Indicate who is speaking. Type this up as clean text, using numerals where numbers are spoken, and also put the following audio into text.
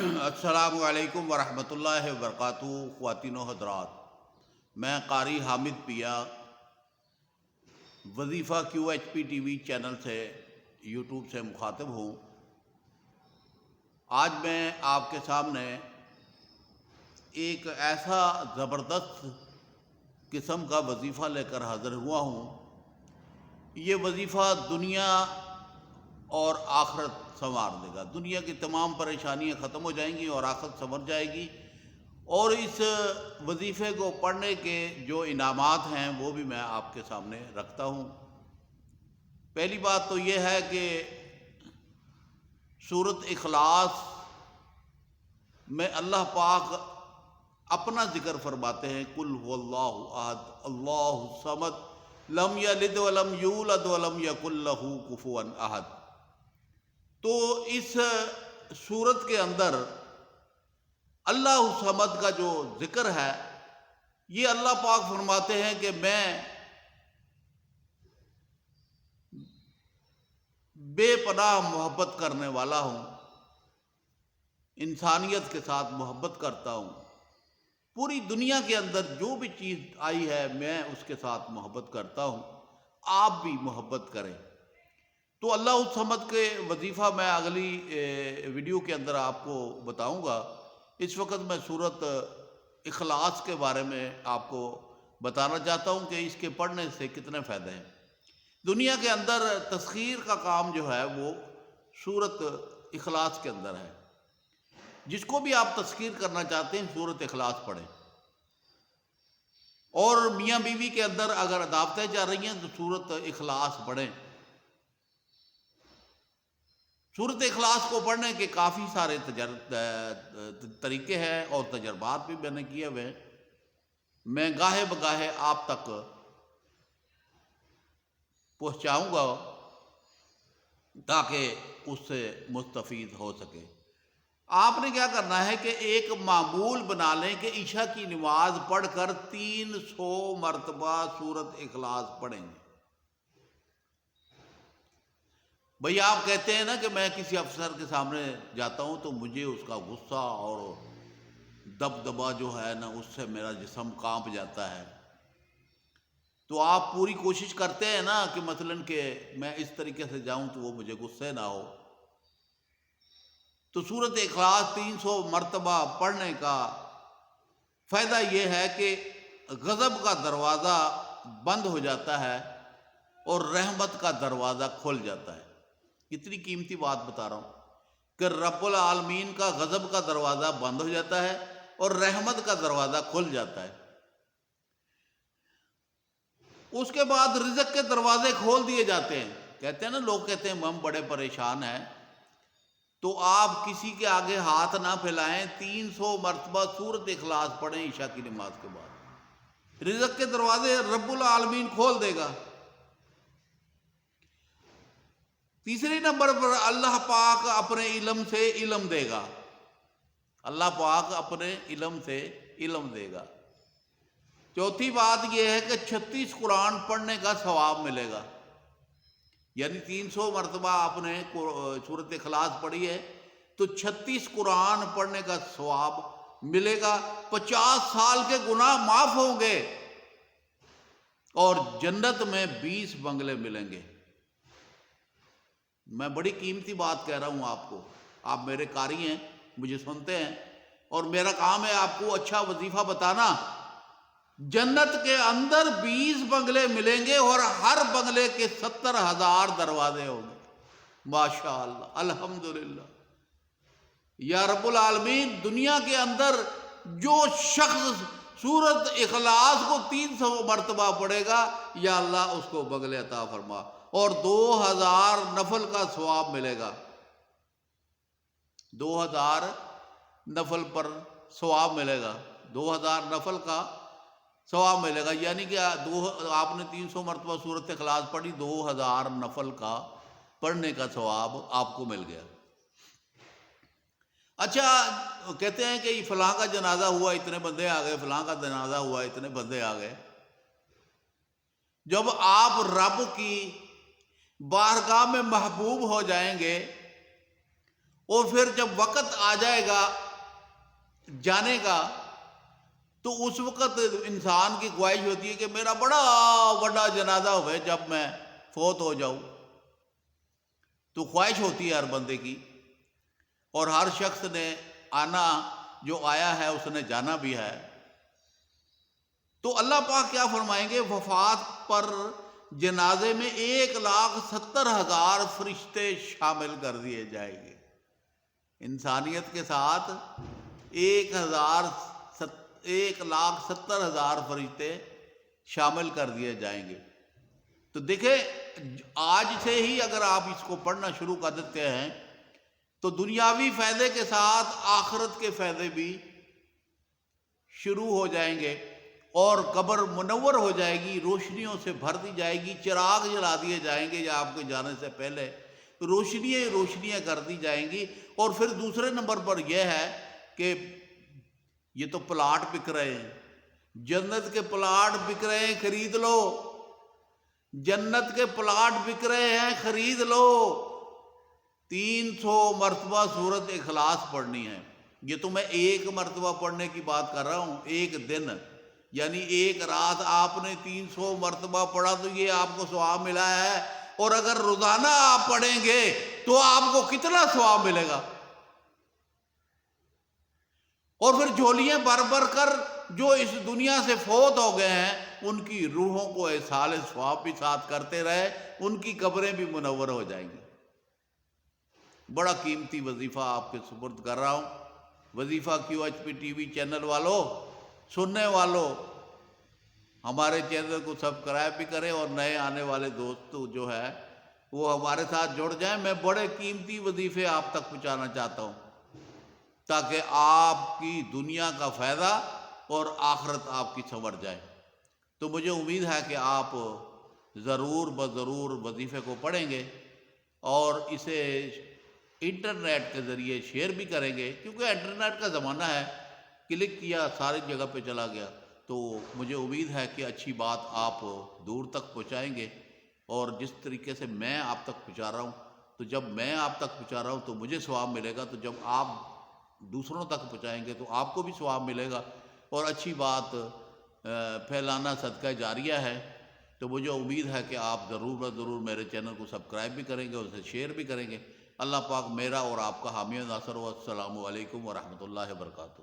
Speaker 1: السلام علیکم ورحمۃ اللہ وبرکاتہ۔ خواتین و حضرات، میں قاری حامد پیا وظیفہ Q H P T V channel سے یوٹیوب سے مخاطب ہوں۔ آج میں آپ کے سامنے ایک ایسا زبردست قسم کا وظیفہ لے کر حاضر ہوا ہوں۔ یہ وظیفہ دنیا اور آخرت سنوار دے گا۔ دنیا کی تمام پریشانیاں ختم ہو جائیں گی اور آخرت سنور جائے گی۔ اور اس وظیفے کو پڑھنے کے جو انعامات ہیں وہ بھی میں آپ کے سامنے رکھتا ہوں۔ پہلی بات تو یہ ہے کہ سورۃ اخلاص میں اللہ پاک اپنا ذکر فرماتے ہیں، قل هو اللہ احد اللہ الصمد لم یلد ولم یولد ولم یکن لہ کفوا احد۔ تو اس سورت کے اندر اللہ الصمد کا جو ذکر ہے، یہ اللہ پاک فرماتے ہیں کہ میں بے پناہ محبت کرنے والا ہوں، انسانیت کے ساتھ محبت کرتا ہوں۔ پوری دنیا کے اندر جو بھی چیز آئی ہے میں اس کے ساتھ محبت کرتا ہوں، آپ بھی محبت کریں۔ تو اللہ الصمد کے وظیفہ میں اگلی ویڈیو کے اندر آپ کو بتاؤں گا۔ اس وقت میں سورۃ اخلاص کے بارے میں آپ کو بتانا چاہتا ہوں کہ اس کے پڑھنے سے کتنے فائدے ہیں۔ دنیا کے اندر تسخیر کا کام جو ہے وہ سورۃ اخلاص کے اندر ہے۔ جس کو بھی آپ تسخیر کرنا چاہتے ہیں سورۃ اخلاص پڑھیں، اور میاں بیوی کے اندر اگر عداوتیں چل رہی ہیں تو سورۃ اخلاص پڑھیں۔ سورۃ اخلاص کو پڑھنے کے کافی سارے طریقے ہیں اور تجربات بھی میں نے کیے ہوئے ہیں۔ میں گاہے بگاہے آپ تک پہنچاؤں گا تاکہ اس سے مستفید ہو سکے۔ آپ نے کیا کرنا ہے کہ ایک معمول بنا لیں کہ عشاء کی نماز پڑھ کر 300 مرتبہ سورۃ اخلاص پڑھیں گے۔ بھئی آپ کہتے ہیں نا کہ میں کسی افسر کے سامنے جاتا ہوں تو مجھے اس کا غصہ اور دبدبا جو ہے نا اس سے میرا جسم کانپ جاتا ہے۔ تو آپ پوری کوشش کرتے ہیں نا کہ مثلاً کہ میں اس طریقے سے جاؤں تو وہ مجھے غصے نہ ہو۔ تو سورۃ اخلاص 300 مرتبہ پڑھنے کا فائدہ یہ ہے کہ غضب کا دروازہ بند ہو جاتا ہے اور رحمت کا دروازہ کھل جاتا ہے۔ کتنی قیمتی بات بتا رہا ہوں کہ رب العالمین کا غضب کا دروازہ بند ہو جاتا ہے اور رحمت کا دروازہ کھل جاتا ہے۔ اس کے بعد رزق کے دروازے کھول دیے جاتے ہیں۔ کہتے ہیں نا، لوگ کہتے ہیں ہم بڑے پریشان ہیں، تو آپ کسی کے آگے ہاتھ نہ پھیلائیں، 300 مرتبہ سورۃ اخلاص پڑھیں عشاء کی نماز کے بعد، رزق کے دروازے رب العالمین کھول دے گا۔ تیسرے نمبر پر اللہ پاک اپنے علم سے علم دے گا۔ اللہ پاک اپنے علم سے علم دے گا۔ چوتھی بات یہ ہے کہ 36 قرآن پڑھنے کا ثواب ملے گا۔ یعنی 300 مرتبہ آپ نے سورۃ اخلاص پڑھی ہے تو 36 قرآن پڑھنے کا ثواب ملے گا۔ 50 سال کے گناہ معاف ہوں گے اور جنت میں 20 بنگلے ملیں گے۔ میں بڑی قیمتی بات کہہ رہا ہوں آپ کو۔ آپ میرے قاری ہیں، مجھے سنتے ہیں، اور میرا کام ہے آپ کو اچھا وظیفہ بتانا۔ جنت کے اندر 20 بنگلے ملیں گے اور ہر بنگلے کے 70,000 دروازے ہوں گے۔ ماشاءاللہ، الحمدللہ۔ یا رب العالمین، دنیا کے اندر جو شخص سورۃ اخلاص کو 300 مرتبہ پڑھے گا، یا اللہ اس کو بنگلے عطا فرما، اور 2000 نفل کا ثواب ملے گا۔ 2000 نفل پر ثواب ملے گا، 2000 نفل کا ثواب ملے گا۔ یعنی کہ آپ نے 300 مرتبہ سورۃ اخلاص پڑھی، 2000 نفل کا پڑھنے کا ثواب آپ کو مل گیا۔ اچھا، کہتے ہیں کہ فلاں کا جنازہ ہوا اتنے بندے آ گئے، فلاں کا جنازہ ہوا اتنے بندے آ گئے۔ جب آپ رب کی بارگاہ میں محبوب ہو جائیں گے اور پھر جب وقت آ جائے گا جانے کا تو اس وقت انسان کی خواہش ہوتی ہے کہ میرا بڑا بڑا جنازہ ہوئے جب میں فوت ہو جاؤں. تو خواہش ہوتی ہے ہر بندے کی، اور ہر شخص نے آنا، جو آیا ہے اس نے جانا بھی ہے. تو اللہ پاک کیا فرمائیں گے؟ وفات پر جنازے میں 1,70,000 فرشتے شامل کر دیے جائیں گے. انسانیت کے ساتھ 1,70,000 فرشتے شامل کر دیے جائیں گے. تو دیکھیں آج سے ہی اگر آپ اس کو پڑھنا شروع کر دیتے ہیں تو دنیاوی فائدے کے ساتھ آخرت کے فائدے بھی شروع ہو جائیں گے، اور قبر منور ہو جائے گی، روشنیوں سے بھر دی جائے گی، چراغ جلا دیے جائیں گے، یا آپ کے جانے سے پہلے روشنیاں کر دی جائیں گی. اور پھر دوسرے نمبر پر یہ ہے کہ یہ تو پلاٹ بک رہے ہیں، جنت کے پلاٹ بک رہے ہیں، خرید لو. جنت کے پلاٹ بک رہے ہیں، خرید لو. 300 مرتبہ سورۃ اخلاص پڑھنی ہے. یہ تو میں ایک مرتبہ پڑھنے کی بات کر رہا ہوں، ایک دن، یعنی ایک رات آپ نے 300 مرتبہ پڑھا تو یہ آپ کو ثواب ملا ہے. اور اگر روزانہ آپ پڑھیں گے تو آپ کو کتنا ثواب ملے گا. اور پھر جھولیاں بھر بھر کر جو اس دنیا سے فوت ہو گئے ہیں ان کی روحوں کو ایصال ثواب بھی ساتھ کرتے رہے، ان کی قبریں بھی منور ہو جائیں گی. بڑا قیمتی وظیفہ آپ کے سپرد کر رہا ہوں. وظیفہ QHP TV چینل والوں، سننے والوں، ہمارے چینل کو سبسکرائب بھی کریں، اور نئے آنے والے دوست جو ہے وہ ہمارے ساتھ جڑ جائیں. میں بڑے قیمتی وظیفے آپ تک پہنچانا چاہتا ہوں تاکہ آپ کی دنیا کا فائدہ اور آخرت آپ کی سنور جائے. تو مجھے امید ہے کہ آپ ضرور بضرور وظیفے کو پڑھیں گے اور اسے انٹرنیٹ کے ذریعے شیئر بھی کریں گے، کیونکہ انٹرنیٹ کا زمانہ ہے، کلک کیا ساری جگہ پہ چلا گیا. تو مجھے امید ہے کہ اچھی بات آپ دور تک پہنچائیں گے. اور جس طریقے سے میں آپ تک پہنچا رہا ہوں، تو جب میں آپ تک پہنچا رہا ہوں تو مجھے ثواب ملے گا، تو جب آپ دوسروں تک پہنچائیں گے تو آپ کو بھی ثواب ملے گا. اور اچھی بات پھیلانا صدقہ جاریہ ہے. تو مجھے امید ہے کہ آپ ضرور ضرور میرے چینل کو سبسکرائب بھی کریں گے اور اسے شیئر بھی کریں گے. اللہ پاک میرا اور آپ کا حامی و ناصر ہو. السلام علیکم ورحمۃ اللہ وبرکاتہ.